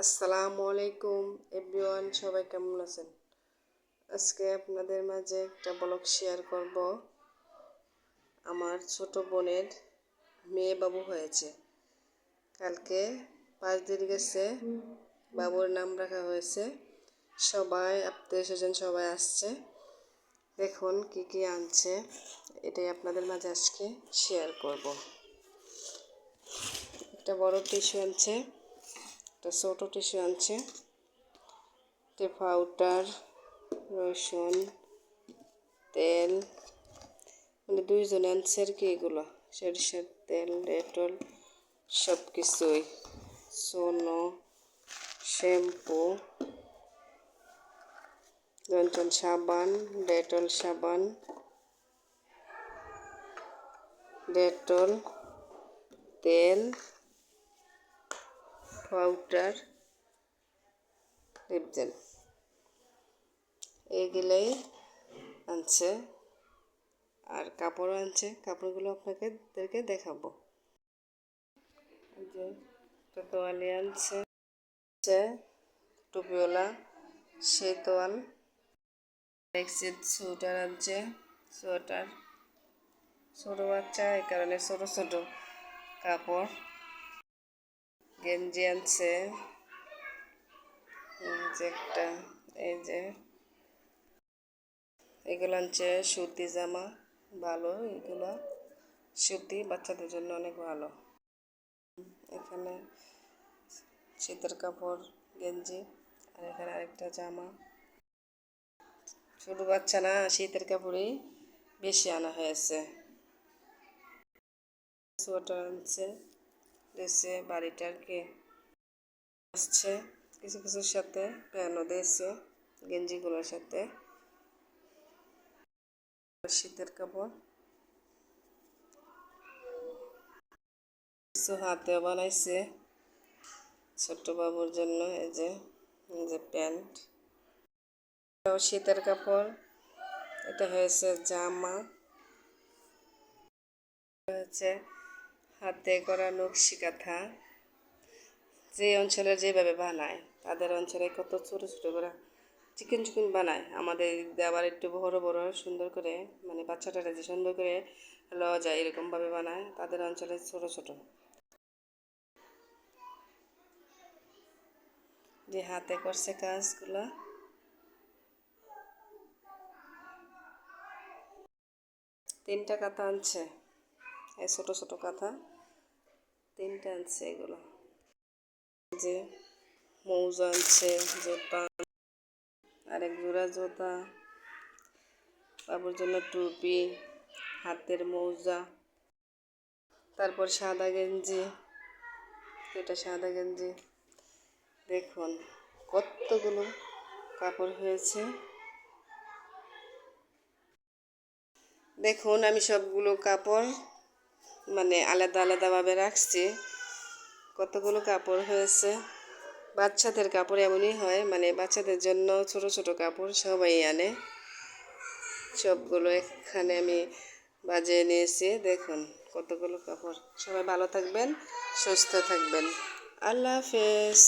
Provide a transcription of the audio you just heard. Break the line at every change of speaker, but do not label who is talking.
আসসালামু আলাইকুম এভরিওয়ান, সবাই কেমন আছেন? আজকে আপনাদের মাঝে একটা ব্লগ শেয়ার করব। আমার ছোট বোনের মেয়ে বাবু হয়েছে। কালকে 5 দিন গেছে, বাবুর নাম রাখা হয়েছে। সবাই আত্মীয় স্বজন সবাই আসছে। দেখুন কি কি আনছে, এটাই আপনাদের মাঝে আজকে শেয়ার করব। একটা বড় টিস্যু আনছে, একটা ছোটো টিস্যু আনছে, পাউডার, রসুন, তেল, মানে দুইজনে আনছে আর কি। এগুলো সরিষার তেল, ডেটল, সব কিছুই, সোনো, শ্যাম্পু, জনসন সাবান, ডেটল সাবান, ডেটল, তেল, পাউডার, লিপজেল, এইগুলাই আনছে। আর কাপড় আনছে, কাপড়গুলো আপনাদেরকে দেখাবো। যে তোয়ালি আনছে, টুপিওয়ালা সেই তোয়াল, এক্সিড সোয়েটার আনছে, সোয়েটার ছোটো বাচ্চা, এই কারণে ছোটো ছোটো কাপড়, গেঞ্জি আনছে, যে একটা এই যে এগুলো আনছে সুতি জামা, ভালো এগুলো সুতি, বাচ্চাদের জন্য অনেক ভালো। এখানে শীতের কাপড়, গেঞ্জি, আর এখানে আরেকটা জামা। ছোটো বাচ্চা না, শীতের কাপড়ই বেশি আনা হয়েছে। সোয়েটার আনছে, দিয়েছে বাড়িটা আর কি আসছে। কিছু কিছুর সাথে প্যানও দিয়েছে গেঞ্জিগুলোর সাথে। শীতের কাপড় কিছু হাতেও বানাইছে ছোট্ট বাবুর জন্য। এই যে প্যান্ট, শীতের কাপড়। এটা হয়েছে জামা, হচ্ছে হাতে করা নকশি কাঁথা। যে অঞ্চলে যেভাবে বানায়, তাদের অঞ্চলে কত ছোটো ছোটো করে চিকেন চিকেন বানায়। আমাদের আবার একটু বড় বড় সুন্দর করে, মানে বাচ্চাটা যে সুন্দর করে লওয়া যায় এরকমভাবে বানায়, তাদের অঞ্চলে ছোট ছোট। যে হাতে করছে কাজগুলো, তিনটা কাঁথা আনছে, এই ছোটো ছোটো কাঁথা তিনটা আনছে। এগুলো যে মৌজা আনছে, জুতা, আরেক জোড়া জুতা, বাবুর জন্য টুপি, হাতের মৌজা, তারপর সাদা গেঞ্জি, এটা সাদা গেঞ্জি। দেখুন কতগুলো কাপড় হয়েছে। দেখুন আমি সবগুলো কাপড় মানে আলাদা আলাদাভাবে রাখছি। কতগুলো কাপড় হয়েছে। বাচ্চাদের কাপড় এমনই হয়, মানে বাচ্চাদের জন্য ছোট ছোট কাপড় সবাই আনে। সবগুলো এখানে আমি বাজিয়ে নিয়েছি। দেখুন কতগুলো কাপড়। সবাই ভালো থাকবেন, সুস্থ থাকবেন। আল্লাহ হাফেজ।